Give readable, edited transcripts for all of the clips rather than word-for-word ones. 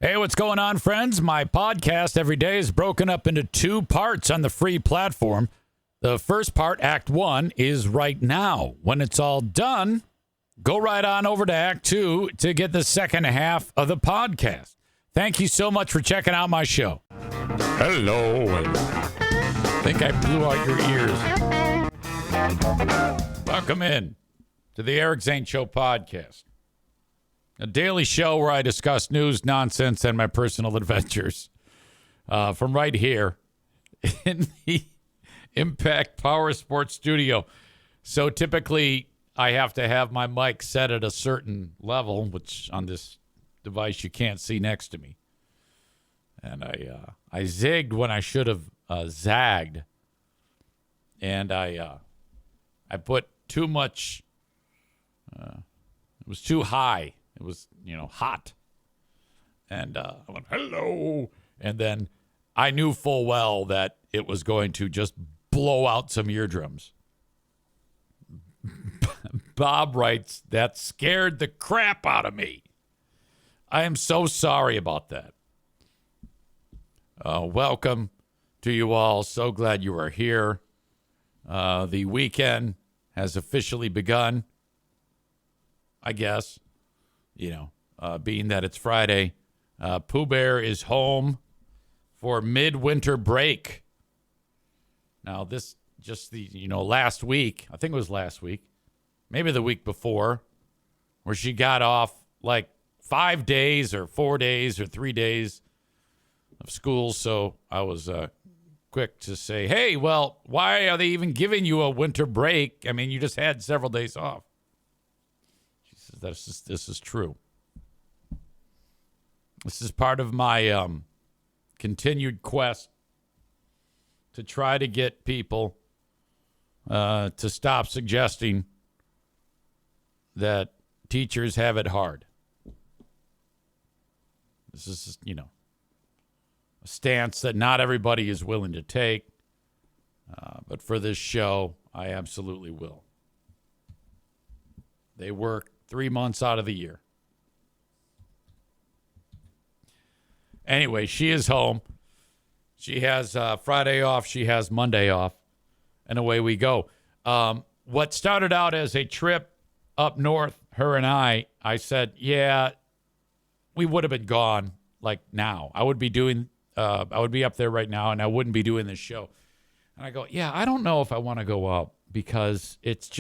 Hey, what's going on, friends? My podcast every day is broken up into two parts on the free platform. The first part, Act 1, is right now. When it's all done, go right on over to Act 2 to get the second half of the podcast. Thank you so much for checking out my show. Hello. I think I blew out your ears. Welcome in to the Eric Zane Show podcast. A daily show where I discuss news, nonsense, and my personal adventures from right here in the Impact Power Sports Studio. So typically I have to have my mic set at a certain level, which on this device you can't see next to me. And I zigged when I should have zagged. And I put too much, it was too high. It was, hot. And I went, hello. And then I knew full well that it was going to just blow out some eardrums. Bob writes, that scared the crap out of me. I am so sorry about that. Welcome to you all. So glad you are here. The weekend has officially begun, I guess. Being that it's Friday, Pooh Bear is home for midwinter break. Now, this just last week, I think it was last week, maybe the week before, where she got off like 5 days or 4 days or 3 days of school. So I was quick to say, hey, well, why are they even giving you a winter break? I mean, you just had several days off. She says, this is true. This is part of my continued quest to try to get people to stop suggesting that teachers have it hard. This is, a stance that not everybody is willing to take. But for this show, I absolutely will. They work 3 months out of the year. Anyway, she is home. She has Friday off. She has Monday off. And away we go. What started out as a trip up north, her and I said, yeah, we would have been gone like now. I would be up there right now, and I wouldn't be doing this show. And I go, yeah, I don't know if I want to go up because it's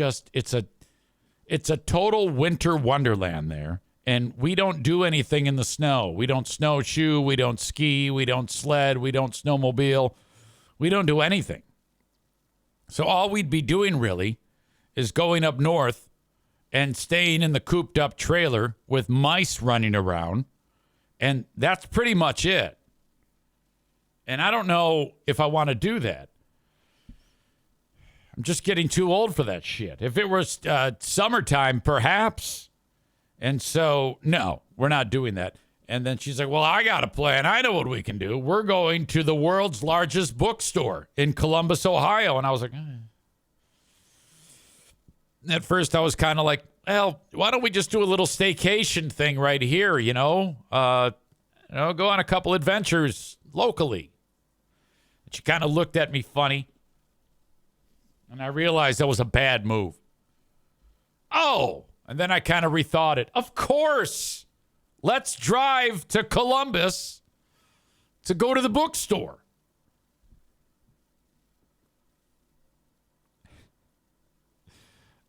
a total winter wonderland there. And we don't do anything in the snow. We don't snowshoe. We don't ski. We don't sled. We don't snowmobile. We don't do anything. So all we'd be doing really is going up north and staying in the cooped up trailer with mice running around. And that's pretty much it. And I don't know if I want to do that. I'm just getting too old for that shit. If it was summertime, perhaps. And so, no, we're not doing that. And then she's like, well, I got a plan. I know what we can do. We're going to the world's largest bookstore in Columbus, Ohio. And I was like, At first I was kind of like, well, why don't we just do a little staycation thing right here, go on a couple adventures locally. And she kind of looked at me funny. And I realized that was a bad move. Oh, and then I kind of rethought it. Of course, let's drive to Columbus to go to the bookstore.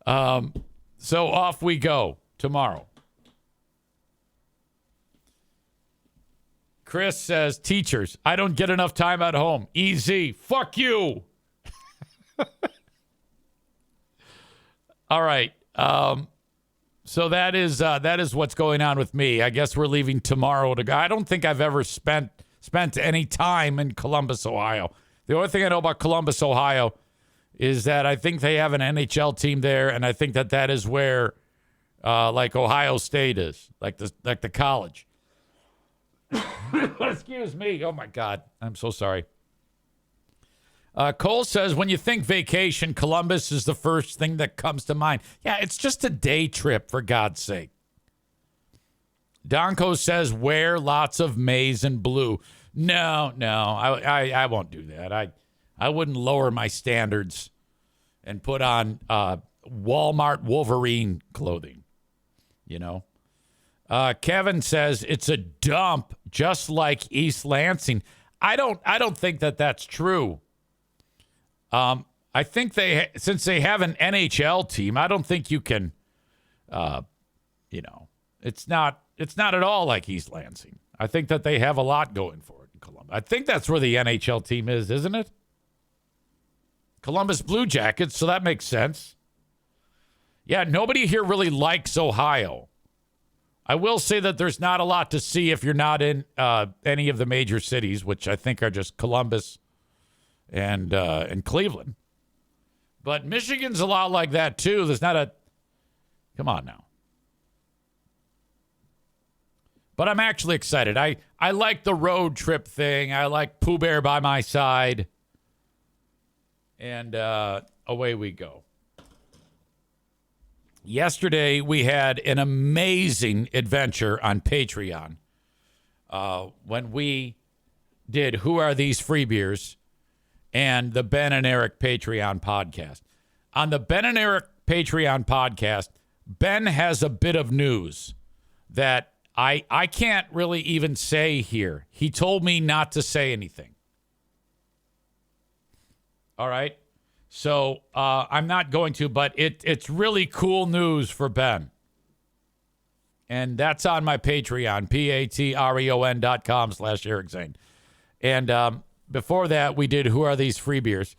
So off we go tomorrow. Chris says, teachers, I don't get enough time at home. Easy. Fuck you. All right. So that is what's going on with me. I guess we're leaving tomorrow to go. I don't think I've ever spent any time in Columbus, Ohio. The only thing I know about Columbus, Ohio is that I think they have an NHL team there, and I think that is where like Ohio State is, like the college. Excuse me. Oh my God. I'm so sorry. Cole says, when you think vacation, Columbus is the first thing that comes to mind. Yeah, it's just a day trip, for God's sake. Donko says wear lots of maize and blue. No, I won't do that. I wouldn't lower my standards and put on Walmart Wolverine clothing. You know. Kevin says it's a dump, just like East Lansing. I don't think that that's true. I think since they have an NHL team, I don't think you can. It's not at all like East Lansing. I think that they have a lot going for it in Columbus. I think that's where the NHL team is, isn't it? Columbus Blue Jackets, so that makes sense. Yeah, nobody here really likes Ohio. I will say that there's not a lot to see if you're not in any of the major cities, which I think are just Columbus and Cleveland. But Michigan's a lot like that, too. There's not a... Come on now. But I'm actually excited. I like the road trip thing. I like Pooh Bear by my side. And away we go. Yesterday, we had an amazing adventure on Patreon when we did Who Are These Free Beers and the Ben and Eric Patreon podcast. On the Ben and Eric Patreon podcast, Ben has a bit of news that I can't really even say here. He told me not to say anything. All right? So I'm not going to, but it's really cool news for Ben. And that's on my Patreon, patreon.com/Eric Zane. And before that, we did Who Are These Free Beers,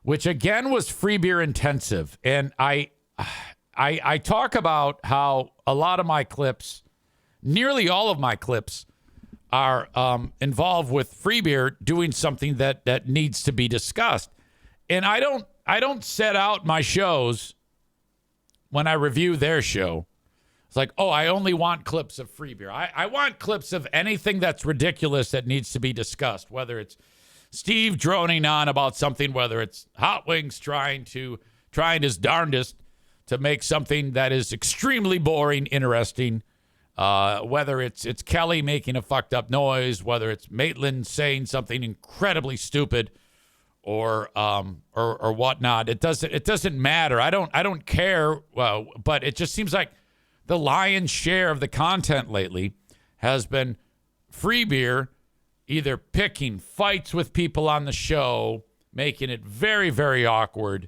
which again was free beer intensive. And I talk about how a lot of my clips, nearly all of my clips, are involved with free beer doing something that needs to be discussed. And I don't set out my shows when I review their show. It's like, oh, I only want clips of free beer. I want clips of anything that's ridiculous that needs to be discussed, whether it's Steve droning on about something, whether it's Hot Wings trying his darndest to make something that is extremely boring interesting, whether it's Kelly making a fucked up noise, whether it's Maitland saying something incredibly stupid, or whatnot. It doesn't matter. I don't care. But it just seems like the lion's share of the content lately has been free beer, either picking fights with people on the show, making it very, very awkward,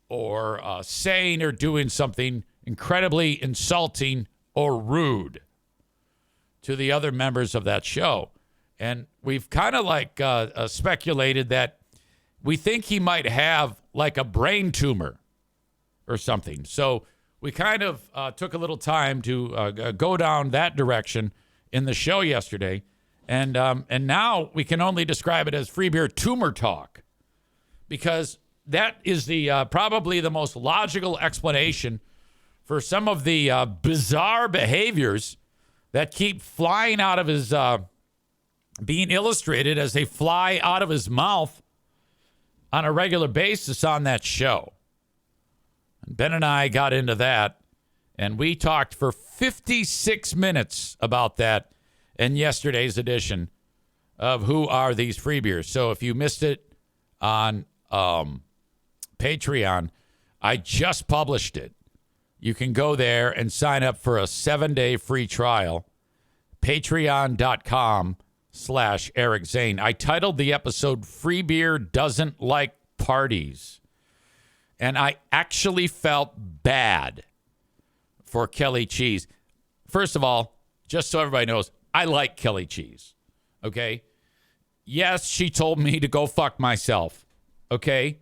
or saying or doing something incredibly insulting or rude to the other members of that show. And we've kind of like speculated that we think he might have like a brain tumor or something. So we kind of took a little time to go down that direction in the show yesterday. And now we can only describe it as free beer tumor talk, because that is the probably the most logical explanation for some of the bizarre behaviors that keep flying out of his, being illustrated as they fly out of his mouth on a regular basis on that show. And Ben and I got into that, and we talked for 56 minutes about that in yesterday's edition of Who Are These Free Beers. So if you missed it on Patreon, I just published it. You can go there and sign up for a 7-day free trial. Patreon.com/Eric Zane. I titled the episode Free Beer Doesn't Like Parties. And I actually felt bad for Kelly Cheese. First of all, just so everybody knows, I like Kelly Cheese. Okay? Yes, she told me to go fuck myself. Okay?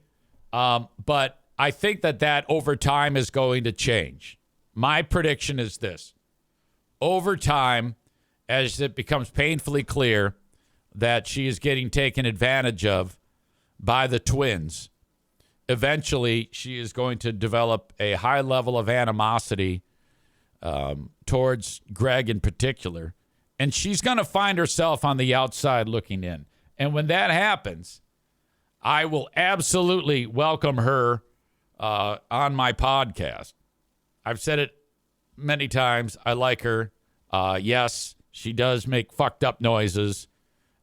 But I think that over time is going to change. My prediction is this. Over time, as it becomes painfully clear that she is getting taken advantage of by the twins, eventually she is going to develop a high level of animosity towards Greg in particular. And she's going to find herself on the outside looking in. And when that happens, I will absolutely welcome her on my podcast. I've said it many times. I like her. Yes, she does make fucked up noises,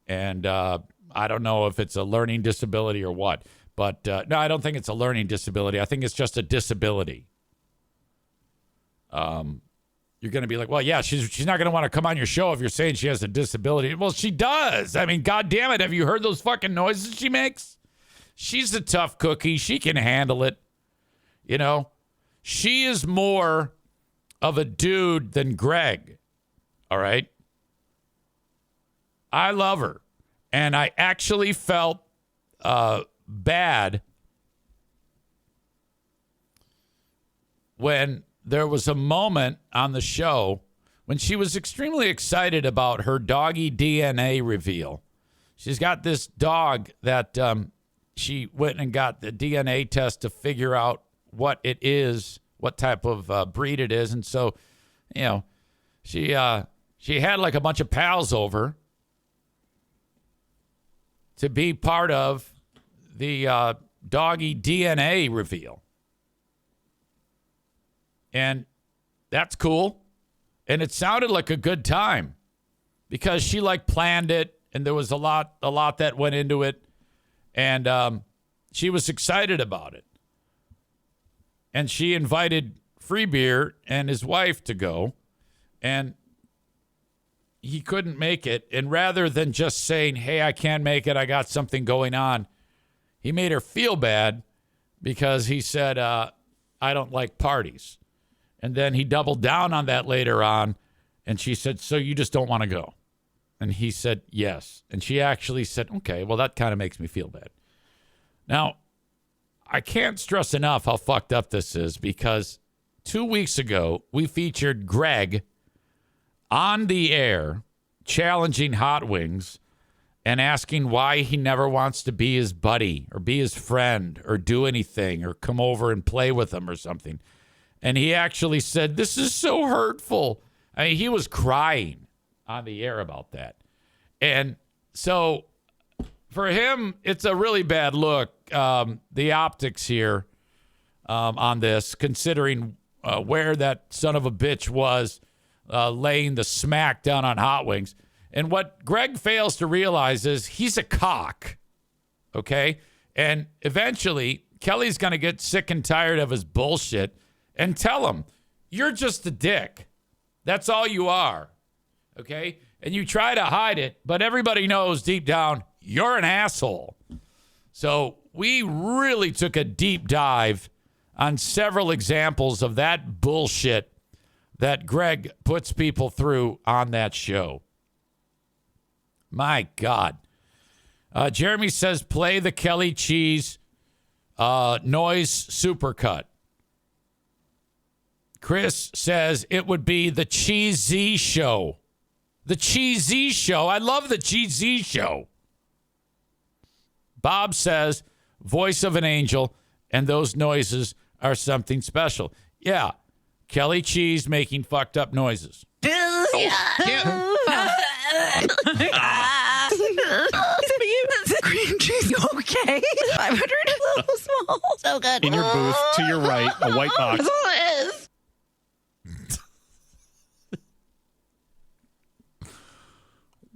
and I don't know if it's a learning disability or what. But no, I don't think it's a learning disability. I think it's just a disability. You're going to be like, well, yeah, she's not going to want to come on your show if you're saying she has a disability. Well, she does. I mean, God damn it. Have you heard those fucking noises she makes? She's a tough cookie. She can handle it. You know, she is more of a dude than Greg. All right. I love her. And I actually felt bad when there was a moment on the show when she was extremely excited about her doggy DNA reveal. She's got this dog that she went and got the DNA test to figure out what it is, what type of breed it is. And so, you know, she had like a bunch of pals over to be part of the doggy DNA reveal. And that's cool. And it sounded like a good time because she like planned it and there was a lot that went into it. And she was excited about it. And she invited Freebeer and his wife to go. And he couldn't make it. And rather than just saying, hey, I can't make it, I got something going on, he made her feel bad because he said, I don't like parties. And then he doubled down on that later on. And she said, so you just don't want to go? And he said, yes. And she actually said, okay, well, that kind of makes me feel bad. Now, I can't stress enough how fucked up this is because 2 weeks ago, we featured Greg on the air challenging Hot Wings and asking why he never wants to be his buddy or be his friend or do anything or come over and play with him or something. And he actually said, this is so hurtful. I mean, he was crying on the air about that. And so for him, it's a really bad look, the optics here on this, considering where that son of a bitch was laying the smack down on Hot Wings. And what Greg fails to realize is he's a cock, okay? And eventually, Kelly's going to get sick and tired of his bullshit and tell him, you're just a dick. That's all you are, okay? And you try to hide it, but everybody knows deep down, you're an asshole. So we really took a deep dive on several examples of that bullshit that Greg puts people through on that show. My God. Jeremy says, play the Kelly Cheese noise supercut. Chris says it would be the Cheesy Show. The Cheesy Show. I love the Cheesy Show. Bob says, voice of an angel, and those noises are something special. Yeah, Kelly Cheese making fucked up noises. Cream cheese, okay? 500 is a little small. So good. In your booth, to your right, a white box. That's all it is.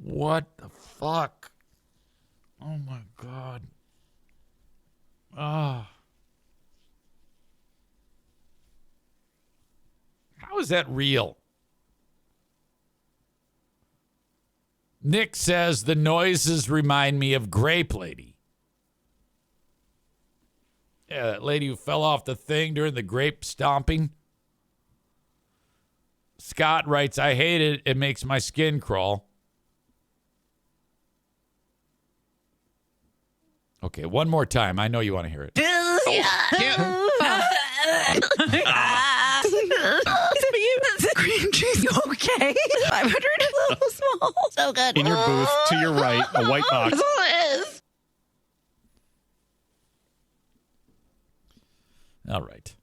What the fuck? Oh, my God. Ah. How is that real? Nick says the noises remind me of Grape Lady. Yeah, that lady who fell off the thing during the grape stomping. Scott writes, I hate it. It makes my skin crawl. Okay, one more time. I know you want to hear it. Cream cheese, okay? 500 is a little small. So good. In your booth, to your right, a white box. That's all it is. All right.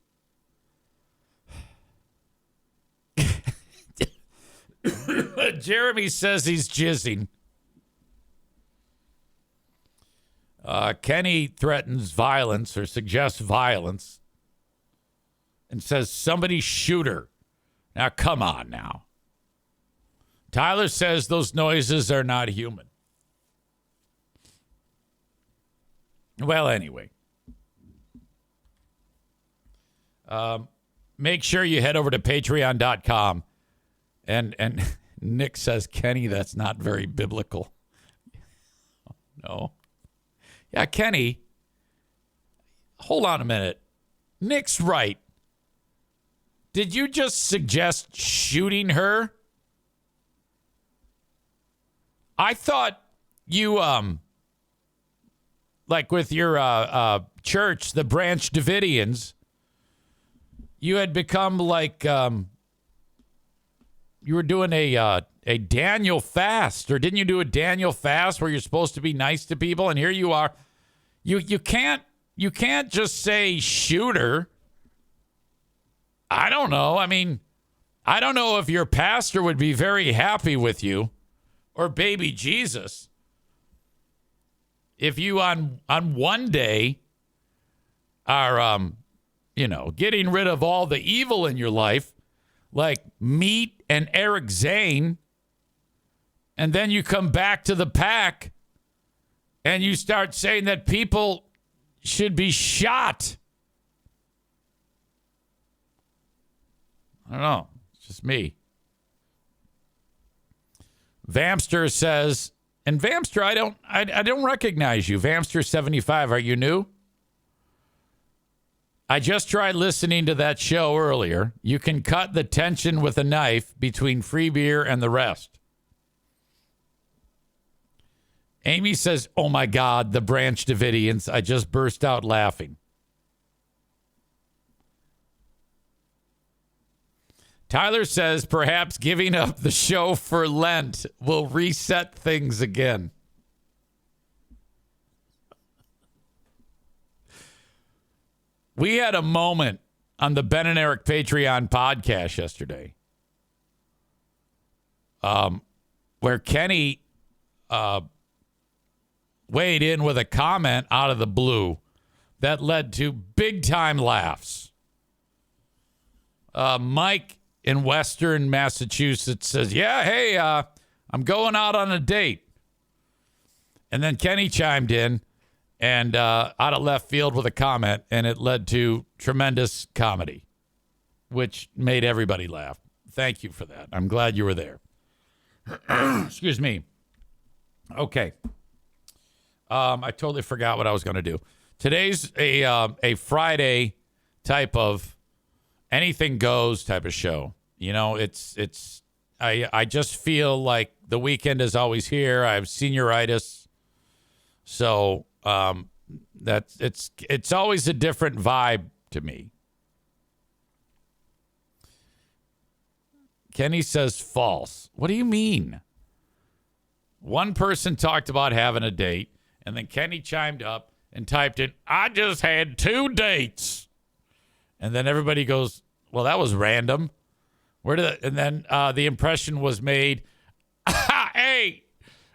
Jeremy says he's jizzing. Kenny threatens violence or suggests violence and says somebody shoot her. Now, come on now. Tyler says those noises are not human. Well, anyway. Make sure you head over to patreon.com. And Nick says, Kenny, that's not very biblical. No. Yeah, Kenny, hold on a minute. Nick's right. Did you just suggest shooting her? I thought you, like with your church, the Branch Davidians, you had become like you were doing a Daniel fast, or didn't you do a Daniel fast where you're supposed to be nice to people? And here you are. You can't just say shooter. I don't know. I mean, I don't know if your pastor would be very happy with you, or baby Jesus, if you on one day are getting rid of all the evil in your life, like Meat and Eric Zane, and then you come back to the pack and you start saying that people should be shot. I don't know. It's just me. Vamster says, and Vamster, I don't recognize you. Vamster 75, are you new? I just tried listening to that show earlier. You can cut the tension with a knife between free beer and the rest. Amy says, oh my God, the Branch Davidians. I just burst out laughing. Tyler says perhaps giving up the show for Lent will reset things again. We had a moment on the Ben and Eric Patreon podcast yesterday where Kenny weighed in with a comment out of the blue that led to big-time laughs. Mike in Western Massachusetts says, yeah, hey, I'm going out on a date. And then Kenny chimed in and out of left field with a comment, and it led to tremendous comedy, which made everybody laugh. Thank you for that. I'm glad you were there. Excuse me. Okay. I totally forgot what I was going to do. Today's a Friday type of anything goes type of show. You know, I just feel like the weekend is always here. I have senioritis. So it's always a different vibe to me. Kenny says false. What do you mean? One person talked about having a date, and then Kenny chimed up and typed in, I just had 2 dates. And then everybody goes, well, that was random. And then the impression was made, hey,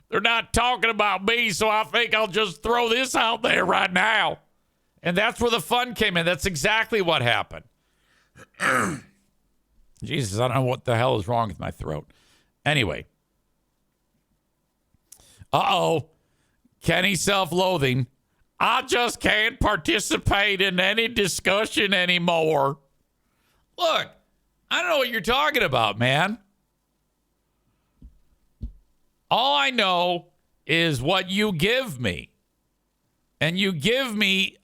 they're not talking about me, so I think I'll just throw this out there right now. And that's where the fun came in. That's exactly what happened. Jesus, I don't know what the hell is wrong with my throat. Anyway. Uh-oh. Kenny self-loathing. I just can't participate in any discussion anymore. Look, I don't know what you're talking about, man. All I know is what you give me. And you give me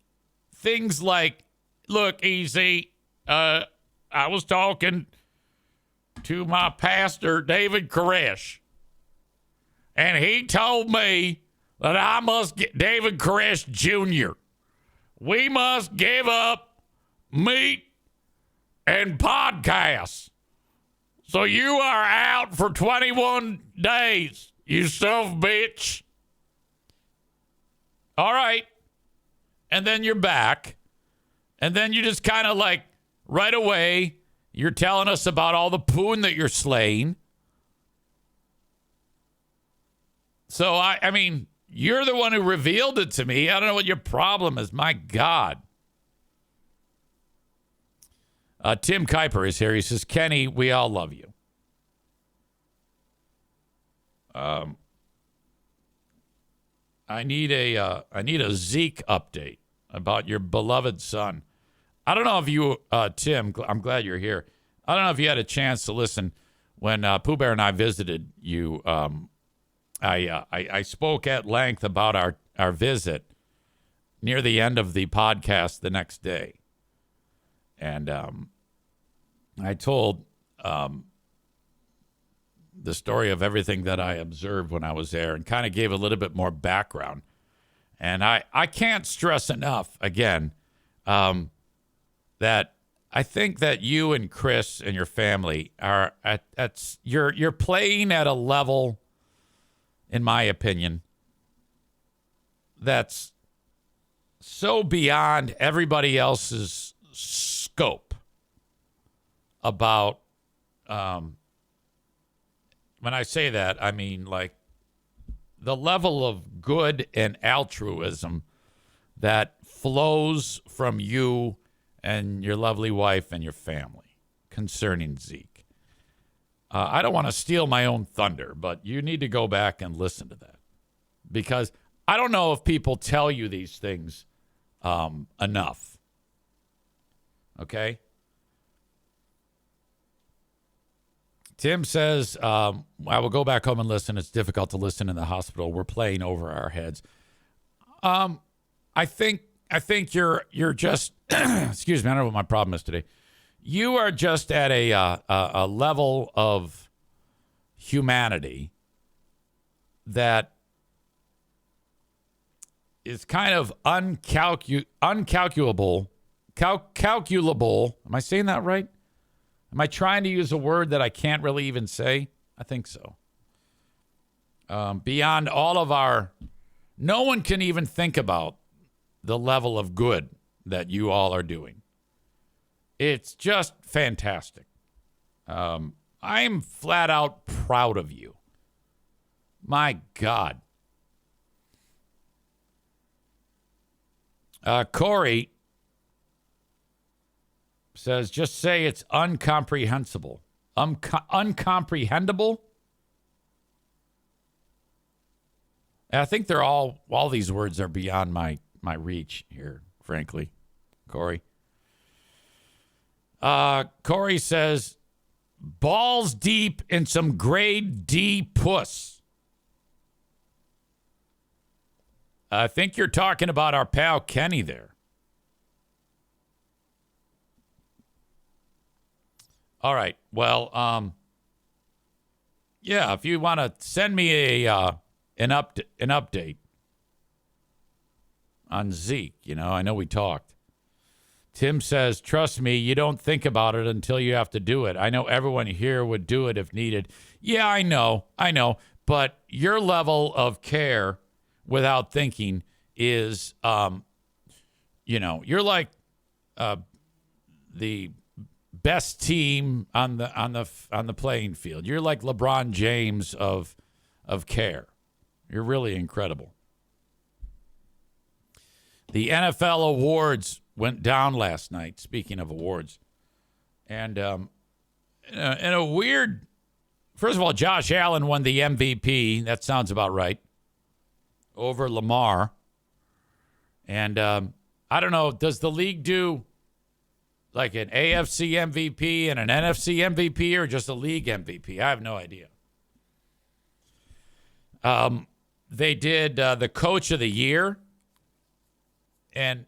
things like, look, Easy, I was talking to my pastor, David Koresh, and he told me that I must get David Koresh Jr. We must give up meat and podcasts. So you are out for 21 days, you son of a bitch. All right. And then you're back. And then you just kind of like right away, you're telling us about all the poon that you're slaying. So, I mean, you're the one who revealed it to me. I don't know what your problem is. My God. Tim Kuiper is here. He says, Kenny, we all love you. I need a Zeke update about your beloved son. I don't know if you, Tim, I'm glad you're here. I don't know if you had a chance to listen when Pooh Bear and I visited you. I spoke at length about our visit near the end of the podcast the next day. And I told the story of everything that I observed when I was there and kind of gave a little bit more background. And I can't stress enough, again, that I think that you and Chris and your family are you're playing at a level, in my opinion, that's so beyond everybody else's scope about, when I say that, I mean like the level of good and altruism that flows from you and your lovely wife and your family concerning Zeke. I don't want to steal my own thunder, but you need to go back and listen to that, because I don't know if people tell you these things enough. Okay? Tim says, I will go back home and listen. It's difficult to listen in the hospital. We're playing over our heads. I think you're just, excuse me, I don't know what my problem is today. You are just at a level of humanity that is kind of uncalculable. Calculable. Am I saying that right? Am I trying to use a word that I can't really even say? I think so. Beyond all of no one can even think about the level of good that you all are doing. It's just fantastic. I'm flat out proud of you. My God. Corey says, just say it's uncomprehensible. Uncomprehendable? I think they're all these words are beyond my reach here, frankly, Corey. Corey says, balls deep in some grade D puss. I think you're talking about our pal Kenny there. All right. Well, yeah, if you want to send me an update on Zeke, I know we talked. Tim says, trust me, you don't think about it until you have to do it. I know everyone here would do it if needed. Yeah, I know. But your level of care without thinking is, you're like the best team on the playing field. You're like LeBron James of care. You're really incredible. The NFL awards went down last night, speaking of awards. And in a weird, first of all, Josh Allen won the MVP. That sounds about right. Over Lamar. And I don't know, does the league do like an AFC MVP and an NFC MVP or just a league MVP? I have no idea. They did the coach of the year. And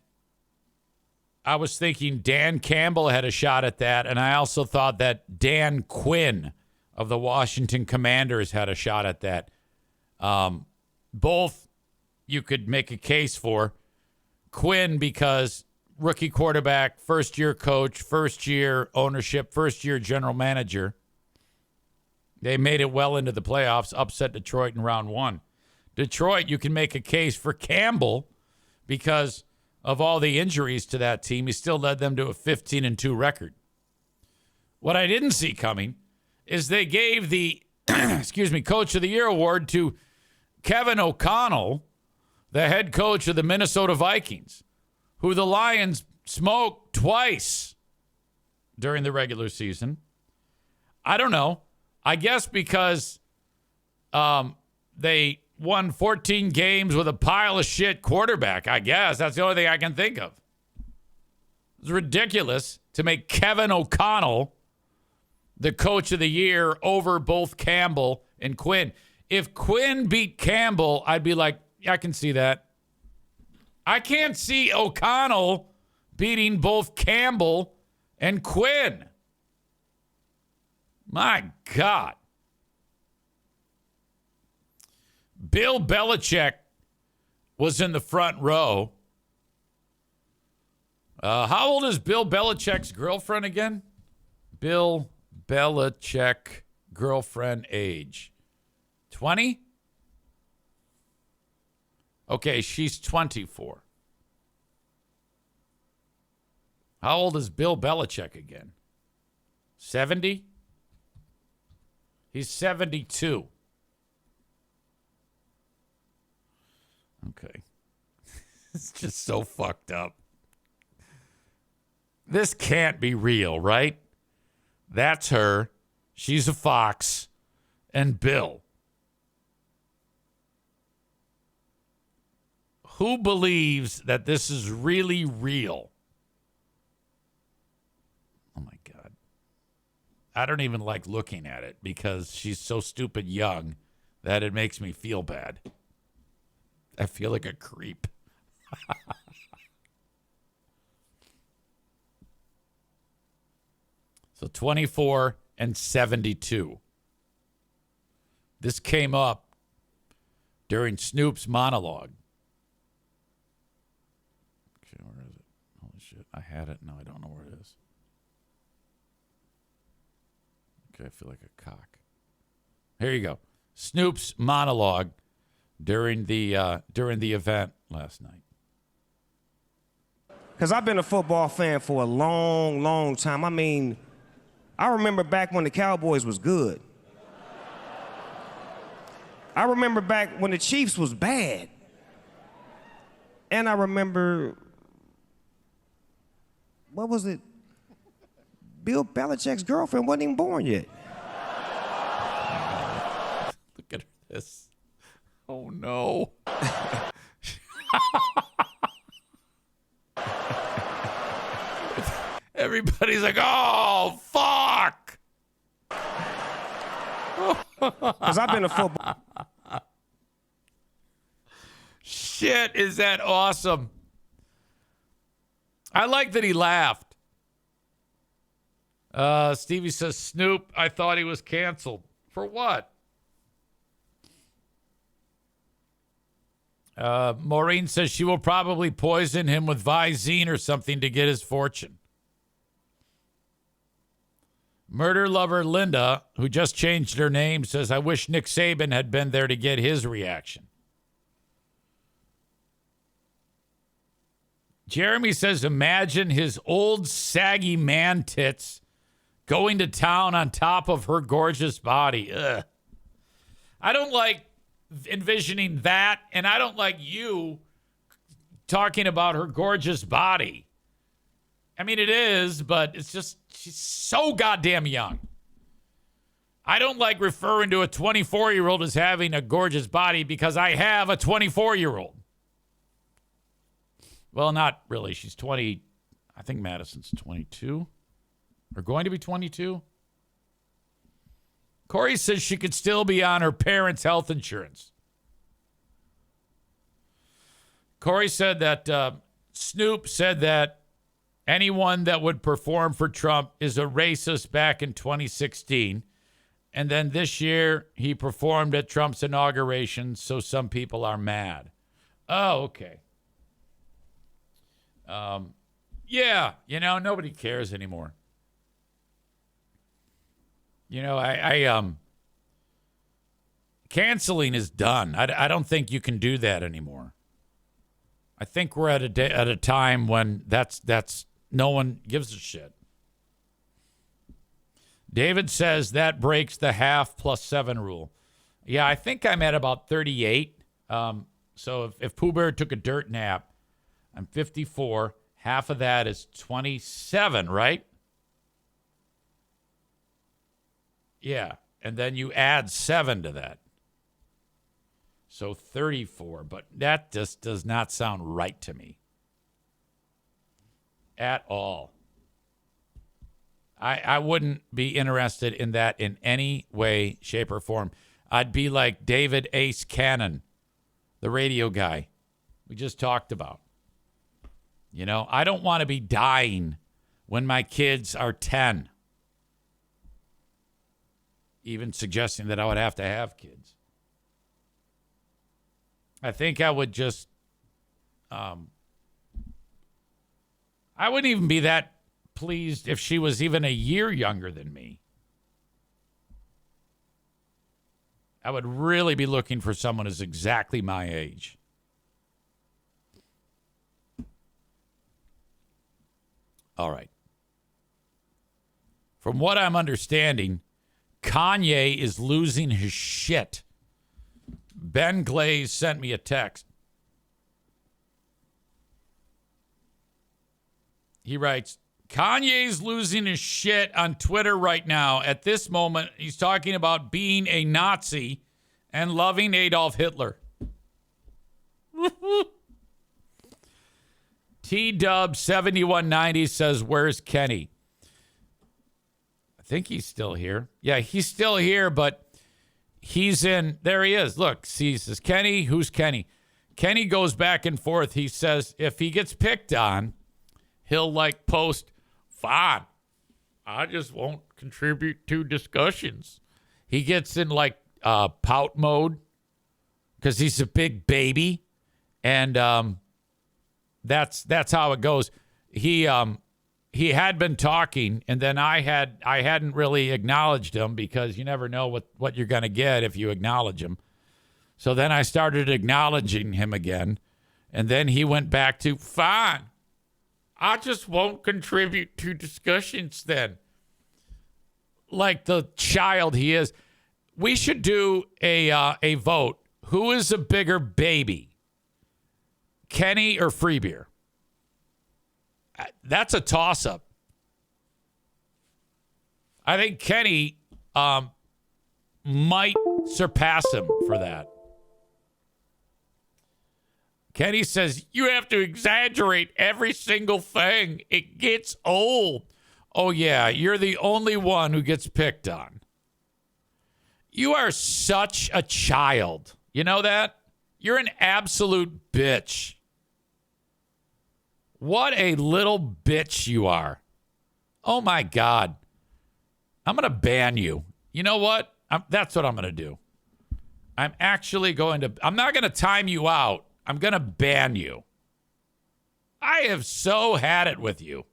I was thinking Dan Campbell had a shot at that. And I also thought that Dan Quinn of the Washington Commanders had a shot at that. Both you could make a case for. Quinn because rookie quarterback, first-year coach, first-year ownership, first-year general manager. They made it well into the playoffs, upset Detroit in round one. Detroit, you can make a case for Campbell because of all the injuries to that team. He still led them to a 15-2 record. What I didn't see coming is they gave the Coach of the Year award to Kevin O'Connell, the head coach of the Minnesota Vikings, who the Lions smoked twice during the regular season. I don't know. I guess because They won 14 games with a pile of shit quarterback, I guess. That's the only thing I can think of. It's ridiculous to make Kevin O'Connell the coach of the year over both Campbell and Quinn. If Quinn beat Campbell, I'd be like, yeah, I can see that. I can't see O'Connell beating both Campbell and Quinn. My God. Bill Belichick was in the front row. How old is Bill Belichick's girlfriend again? Bill Belichick girlfriend age. 20? Okay, she's 24. How old is Bill Belichick again? 70? He's 72. Okay. It's just so fucked up. This can't be real, right? That's her. She's a fox. And Bill. Who believes that this is really real? Oh, my God. I don't even like looking at it because she's so stupid young that it makes me feel bad. I feel like a creep. So 24 and 72. This came up during Snoop's monologue. Okay, where is it? Holy shit. I had it. Now I don't know where it is. Okay, I feel like a cock. Here you go. Snoop's monologue during the event last night. Because I've been a football fan for a long, long time. I mean, I remember back when the Cowboys was good. I remember back when the Chiefs was bad. And I remember, what was it? Bill Belichick's girlfriend wasn't even born yet. Look at this. Oh, no. Everybody's like, oh, fuck. Because I've been a football. Shit, is that awesome? I like that he laughed. Stevie says, Snoop, I thought he was canceled. For what? Maureen says she will probably poison him with Visine or something to get his fortune. Murder lover Linda, who just changed her name, says, I wish Nick Saban had been there to get his reaction. Jeremy says, imagine his old saggy man tits going to town on top of her gorgeous body. Ugh. I don't like envisioning that, and I don't like you talking about her gorgeous body. I mean, it is, but it's just, she's so goddamn young. I don't like referring to a 24-year-old as having a gorgeous body because I have a 24-year-old. Well, not really. She's 20. I think Madison's 22 or going to be 22. Corey says she could still be on her parents' health insurance. Corey said that Snoop said that anyone that would perform for Trump is a racist back in 2016. And then this year he performed at Trump's inauguration, so some people are mad. Oh, okay. Yeah, nobody cares anymore. Canceling is done. I don't think you can do that anymore. I think we're at a time when that's no one gives a shit. David says that breaks the half plus 7 rule. Yeah, I think I'm at about 38. So if Pooh Bear took a dirt nap, I'm 54. Half of that is 27, right? Yeah. And then you add 7 to that. So 34, but that just does not sound right to me at all. I wouldn't be interested in that in any way, shape, or form. I'd be like David Ace Cannon, the radio guy we just talked about. You know, I don't want to be dying when my kids are 10. Even suggesting that I would have to have kids. I think I would just, I wouldn't even be that pleased if she was even a year younger than me. I would really be looking for someone who's exactly my age. All right. From what I'm understanding, Kanye is losing his shit. Ben Glaze sent me a text. He writes, Kanye's losing his shit on Twitter right now. At this moment, he's talking about being a Nazi and loving Adolf Hitler. T-Dub7190 says, where's Kenny? I think he's still here. Yeah, he's still here, but he's in. There he is. Look, he says, Kenny, who's Kenny? Kenny goes back and forth. He says if he gets picked on, he'll like post, fine, I just won't contribute to discussions. He gets in like pout mode because he's a big baby. And that's how it goes. He had been talking, and then I hadn't really acknowledged him because you never know what you're going to get if you acknowledge him. So then I started acknowledging him again, and then he went back to, fine, I just won't contribute to discussions then. Like the child he is. We should do a vote. Who is a bigger baby? Kenny or Free Beer? That's a toss-up. I think Kenny might surpass him for that. Kenny says, you have to exaggerate every single thing. It gets old. Oh, yeah, you're the only one who gets picked on. You are such a child. You know that? You're an absolute bitch. What a little bitch you are. Oh, my God. I'm going to ban you. You know what? That's what I'm going to do. I'm actually going to... I'm not going to time you out. I'm going to ban you. I have so had it with you.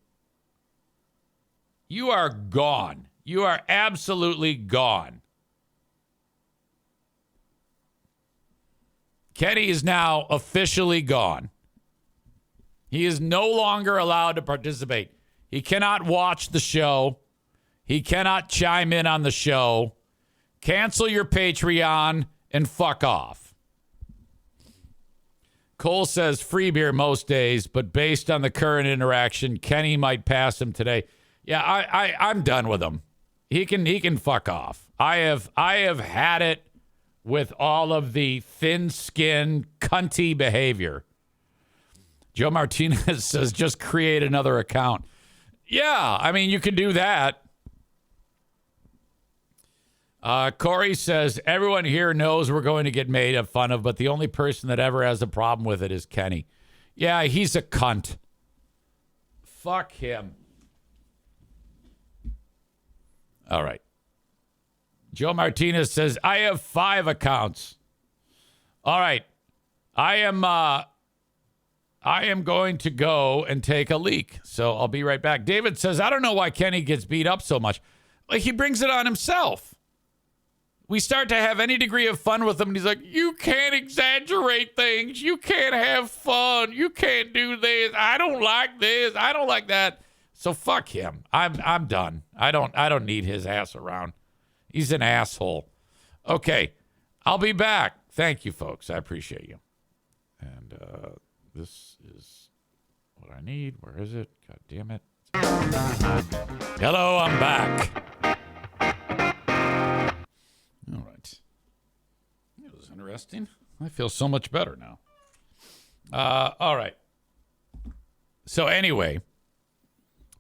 You are gone. You are absolutely gone. Kenny is now officially gone. He is no longer allowed to participate. He cannot watch the show. He cannot chime in on the show. Cancel your Patreon and fuck off. Cole says Free Beer most days, but based on the current interaction, Kenny might pass him today. Yeah, I'm done with him. He can fuck off. I have had it with all of the thin-skinned, cunty behavior. Joe Martinez says, just create another account. Yeah, I mean, you can do that. Corey says, everyone here knows we're going to get made fun of, but the only person that ever has a problem with it is Kenny. Yeah, he's a cunt. Fuck him. All right. Joe Martinez says, I have 5 accounts. All right. I am going to go and take a leak, so I'll be right back. David says, I don't know why Kenny gets beat up so much. Like, he brings it on himself. We start to have any degree of fun with him, and he's like, you can't exaggerate things. You can't have fun. You can't do this. I don't like this. I don't like that. So fuck him. I'm done. I don't need his ass around. He's an asshole. Okay, I'll be back. Thank you, folks. I appreciate you. And this is what I need. Where is it? God damn it. Hello, I'm back. All right. It was interesting. I feel so much better now. All right. So anyway,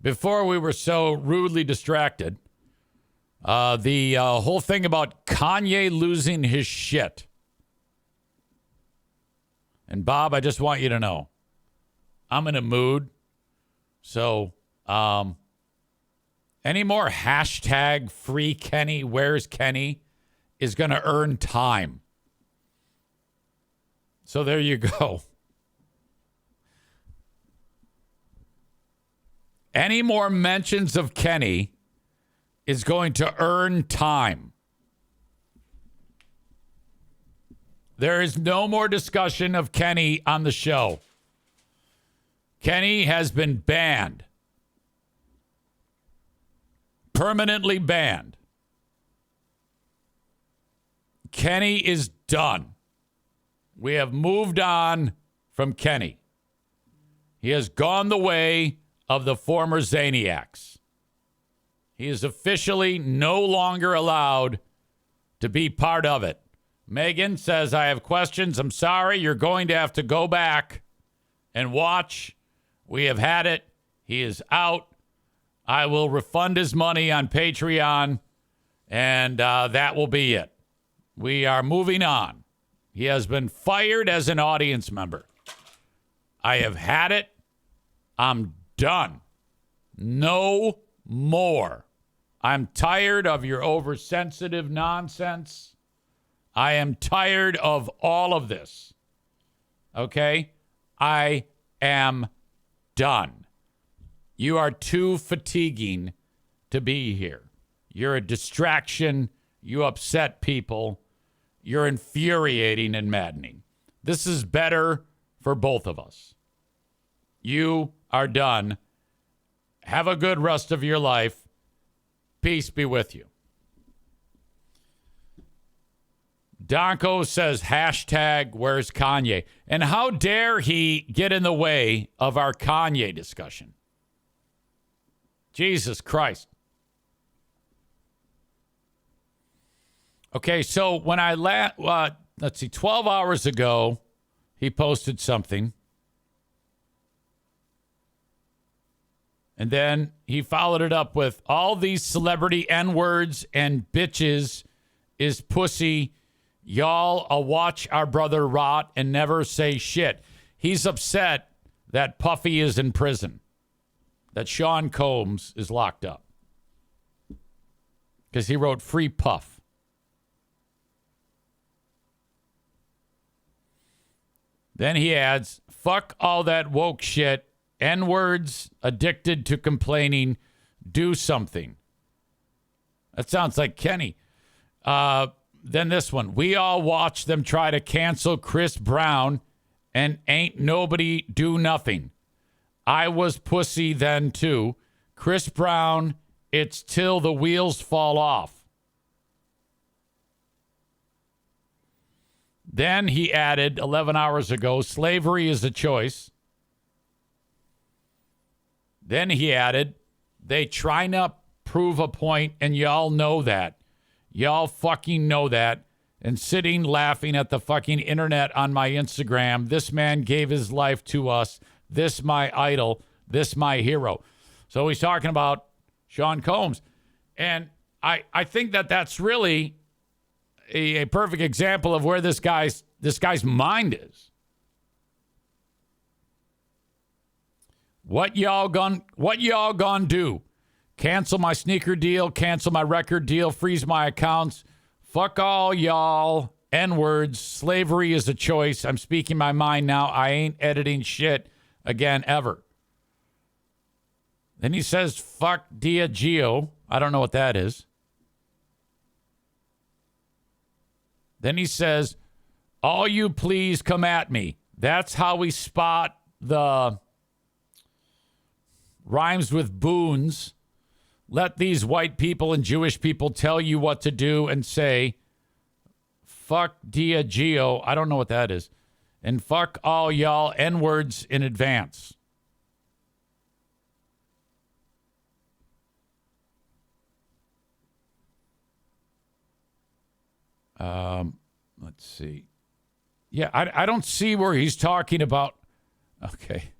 before we were so rudely distracted, the whole thing about Kanye losing his shit. And Bob, I just want you to know, I'm in a mood. So, any more hashtag free Kenny, where's Kenny, is going to earn time. So there you go. Any more mentions of Kenny is going to earn time. There is no more discussion of Kenny on the show. Kenny has been banned. Permanently banned. Kenny is done. We have moved on from Kenny. He has gone the way of the former Zaniacs. He is officially no longer allowed to be part of it. Megan says, I have questions. I'm sorry. You're going to have to go back and watch. We have had it. He is out. I will refund his money on Patreon, and that will be it. We are moving on. He has been fired as an audience member. I have had it. I'm done. No more. I'm tired of your oversensitive nonsense. I am tired of all of this. Okay? I am done. You are too fatiguing to be here. You're a distraction. You upset people. You're infuriating and maddening. This is better for both of us. You are done. Have a good rest of your life. Peace be with you. Donko says, hashtag, where's Kanye? And how dare he get in the way of our Kanye discussion? Jesus Christ. Okay, so when I, 12 hours ago, he posted something. And then he followed it up with, all these celebrity N-words and bitches is pussy. Y'all watch our brother rot and never say shit. He's upset that Puffy is in prison, that Sean Combs is locked up because he wrote Free Puff. Then he adds, fuck all that woke shit. N-words, addicted to complaining, do something. That sounds like Kenny. Then this one. We all watch them try to cancel Chris Brown and ain't nobody do nothing. I was pussy then too. Chris Brown, it's till the wheels fall off. Then he added 11 hours ago, slavery is a choice. Then he added, they trying to prove a point, and y'all know that. Y'all fucking know that. And sitting laughing at the fucking internet on my Instagram. This man gave his life to us. This my idol. This my hero. So he's talking about Sean Combs. And I think that that's really a perfect example of where this guy's mind is. What y'all gonna do? Cancel my sneaker deal, cancel my record deal, freeze my accounts. Fuck all y'all. N-words. Slavery is a choice. I'm speaking my mind now. I ain't editing shit again ever. Then he says, fuck Diageo. I don't know what that is. Then he says, all you please come at me. That's how we spot the rhymes with boons. Let these white people and Jewish people tell you what to do and say, fuck Diageo. I don't know what that is. And fuck all y'all N-words in advance. Let's see. Yeah, I don't see where he's talking about. Okay.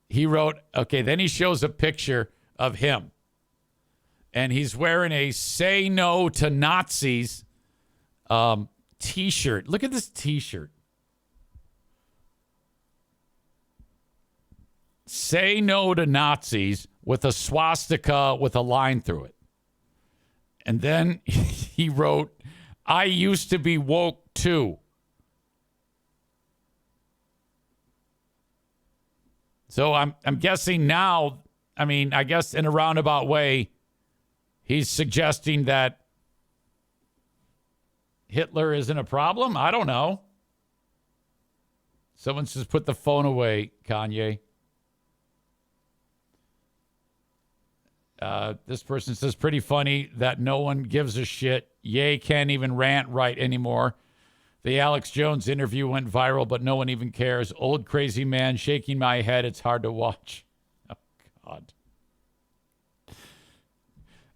He wrote, okay, then he shows a picture of him. And he's wearing a Say No to Nazis T-shirt. Look at this T-shirt. Say No to Nazis with a swastika with a line through it. And then he wrote, I used to be woke too. So I'm guessing now, I guess in a roundabout way, he's suggesting that Hitler isn't a problem? I don't know. Someone says, put the phone away, Kanye. This person says, pretty funny that no one gives a shit. Ye can't even rant right anymore. The Alex Jones interview went viral, but no one even cares. Old crazy man shaking my head. It's hard to watch. Oh, God.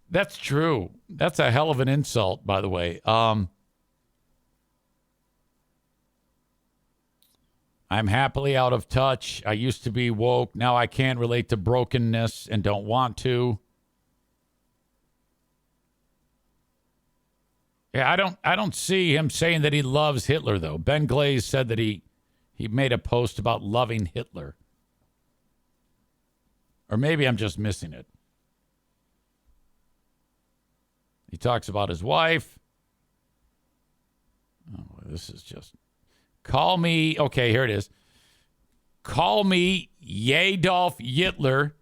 That's true. That's a hell of an insult, by the way. I'm happily out of touch. I used to be woke. Now I can't relate to brokenness and don't want to. Yeah, I don't see him saying that he loves Hitler, though. Ben Glaze said that he made a post about loving Hitler. Or maybe I'm just missing it. He talks about his wife. Oh, this is just... Call me... Okay, here it is. Call me Adolf Hitler.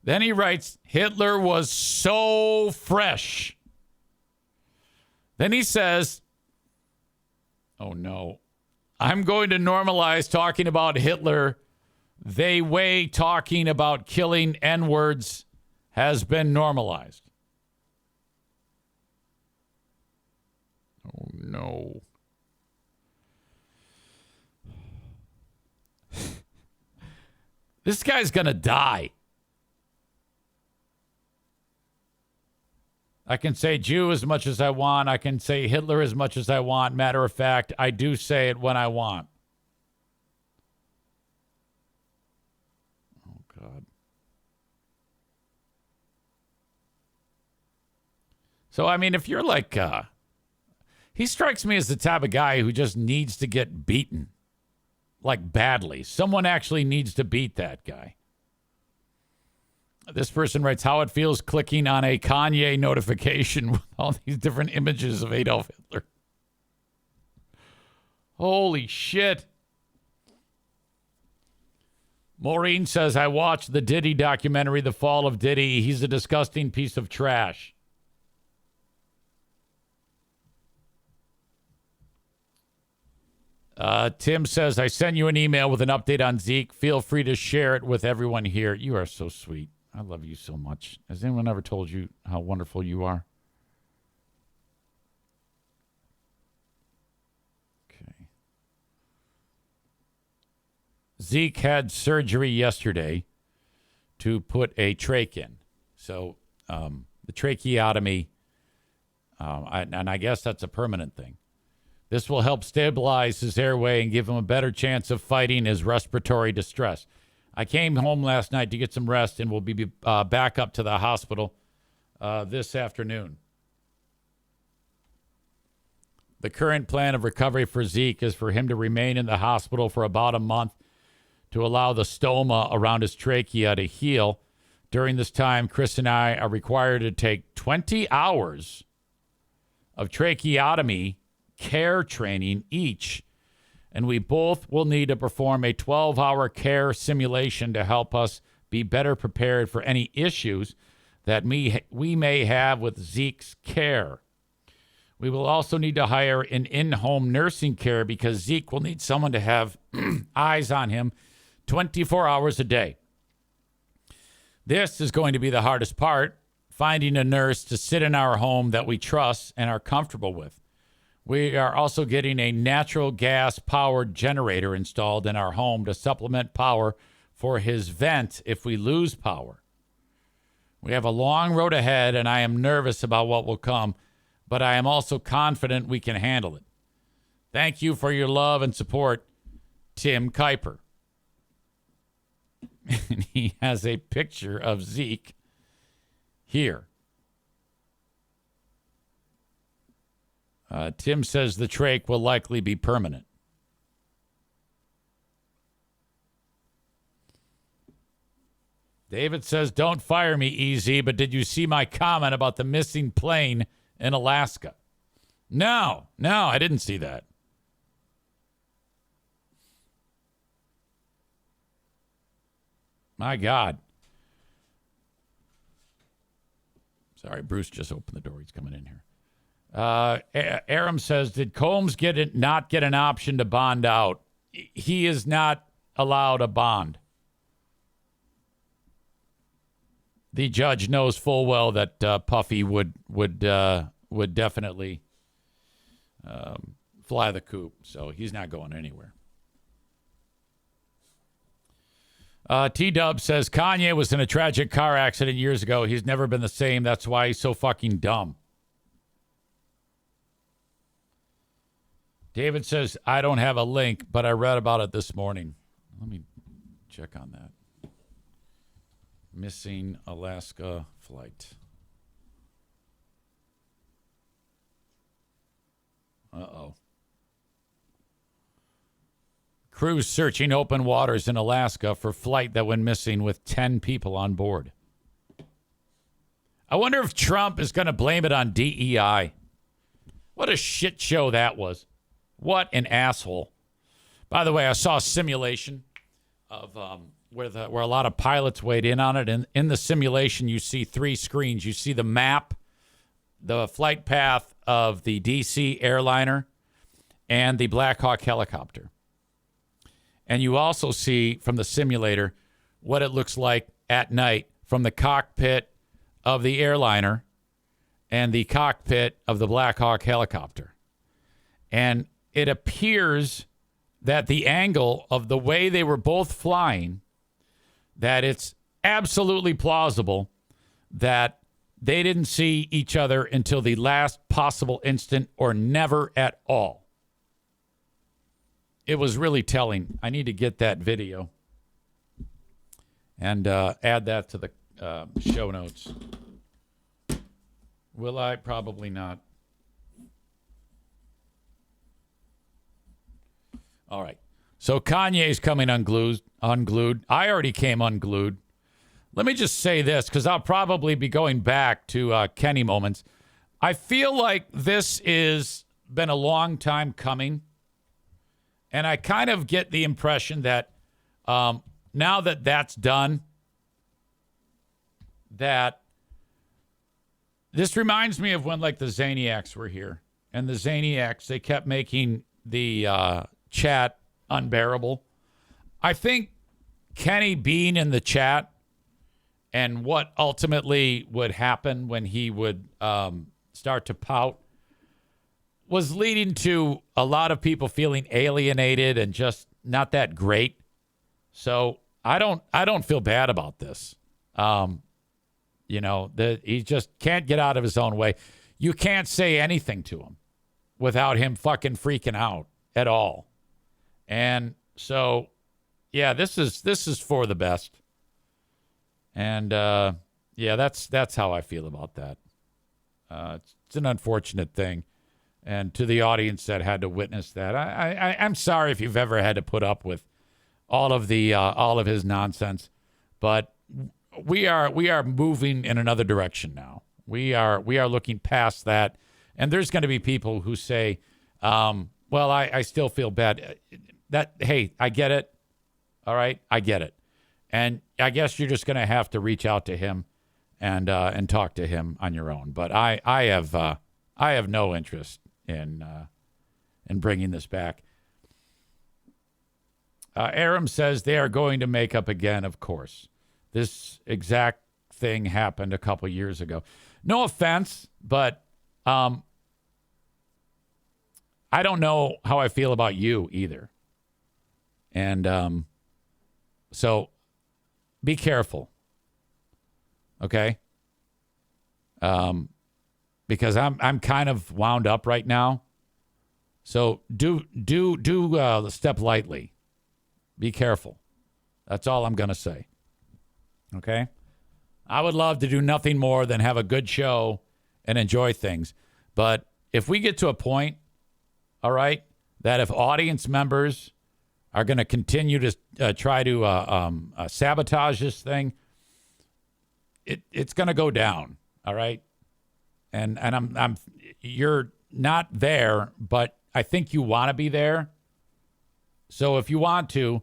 Then he writes, Hitler was so fresh. Then he says, oh no, I'm going to normalize talking about Hitler. They way talking about killing N-words has been normalized. Oh no. This guy's going to die. I can say Jew as much as I want. I can say Hitler as much as I want. Matter of fact, I do say it when I want. Oh, God. So, if you're like, he strikes me as the type of guy who just needs to get beaten. Like, badly. Someone actually needs to beat that guy. This person writes, how it feels clicking on a Kanye notification with all these different images of Adolf Hitler. Holy shit. Maureen says, I watched the Diddy documentary, The Fall of Diddy. He's a disgusting piece of trash. Tim says, I sent you an email with an update on Zeke. Feel free to share it with everyone here. You are so sweet. I love you so much. Has anyone ever told you how wonderful you are? Okay. Zeke had surgery yesterday to put a trach in. So the tracheotomy, and I guess that's a permanent thing. This will help stabilize his airway and give him a better chance of fighting his respiratory distress. I came home last night to get some rest and will be back up to the hospital this afternoon. The current plan of recovery for Zeke is for him to remain in the hospital for about a month to allow the stoma around his trachea to heal. During this time, Chris and I are required to take 20 hours of tracheotomy care training each, and we both will need to perform a 12-hour care simulation to help us be better prepared for any issues that we may have with Zeke's care. We will also need to hire an in-home nursing care because Zeke will need someone to have eyes on him 24 hours a day. This is going to be the hardest part, finding a nurse to sit in our home that we trust and are comfortable with. We are also getting a natural gas-powered generator installed in our home to supplement power for his vent if we lose power. We have a long road ahead, and I am nervous about what will come. but I am also confident we can handle it. Thank you for your love and support, Tim Kuiper. And he has a picture of Zeke here. Tim says the trach will likely be permanent. David says, don't fire me, EZ, but did you see my comment about the missing plane in Alaska? No, I didn't see that. My God. Sorry, Bruce just opened the door. He's coming in here. Aram says, did Combs not get an option to bond out? He is not allowed a bond. The judge knows full well that Puffy would definitely fly the coop, so he's not going anywhere. T-Dub says, Kanye was in a tragic car accident years ago. He's never been the same. That's why he's so fucking dumb. David says, I don't have a link, but I read about it this morning. Let me check on that. Missing Alaska flight. Uh-oh. Crews searching open waters in Alaska for flight that went missing with 10 people on board. I wonder if Trump is going to blame it on DEI. What a shit show that was. What an asshole. By the way, I saw a simulation of where a lot of pilots weighed in on it. And in the simulation, you see 3 screens. You see the map, the flight path of the DC airliner, and the Black Hawk helicopter. And you also see from the simulator what it looks like at night from the cockpit of the airliner and the cockpit of the Black Hawk helicopter. And it appears that the angle of the way they were both flying, that it's absolutely plausible that they didn't see each other until the last possible instant or never at all. It was really telling. I need to get that video and add that to the show notes. Will I? Probably not. All right. So Kanye's coming unglued. I already came unglued. Let me just say this, because I'll probably be going back to Kenny moments. I feel like this has been a long time coming. And I kind of get the impression that now that that's done, that this reminds me of when, like, the Zaniacs were here. And the Zaniacs, they kept making the chat unbearable. I think Kenny being in the chat and what ultimately would happen when he would start to pout was leading to a lot of people feeling alienated and just not that great. So I don't feel bad about this. He just can't get out of his own way. You can't say anything to him without him fucking freaking out at all. And so, yeah, this is for the best. And that's how I feel about that. It's an unfortunate thing. And to the audience that had to witness that, I'm sorry if you've ever had to put up with all of his nonsense, but we are moving in another direction now. We are looking past that, and there's going to be people who say, "Well, I still feel bad." Hey, I get it. All right, I get it, and I guess you're just going to have to reach out to him and talk to him on your own. But I have no interest in bringing this back. Aram says they are going to make up again, of course. This exact thing happened a couple years ago. No offense, but I don't know how I feel about you either. And so be careful. Okay? because I'm kind of wound up right now. So do step lightly. Be careful. That's all I'm going to say. Okay? I would love to do nothing more than have a good show and enjoy things. But if we get to a point, all right, that if audience members are going to continue to try to sabotage this thing, it's going to go down, all right? And I'm you're not there, but I think you want to be there. So if you want to,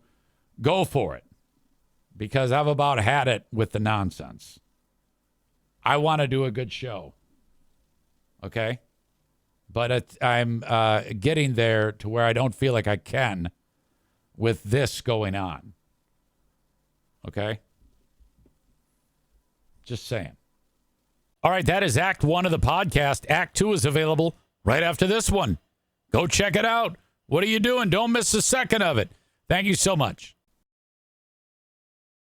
go for it. Because I've about had it with the nonsense. I want to do a good show. Okay? But I'm getting there to where I don't feel like I can with this going on. Okay? Just saying. All right, that is Act 1 of the podcast. Act 2 is available right after this one. Go check it out. What are you doing? Don't miss a second of it. Thank you so much.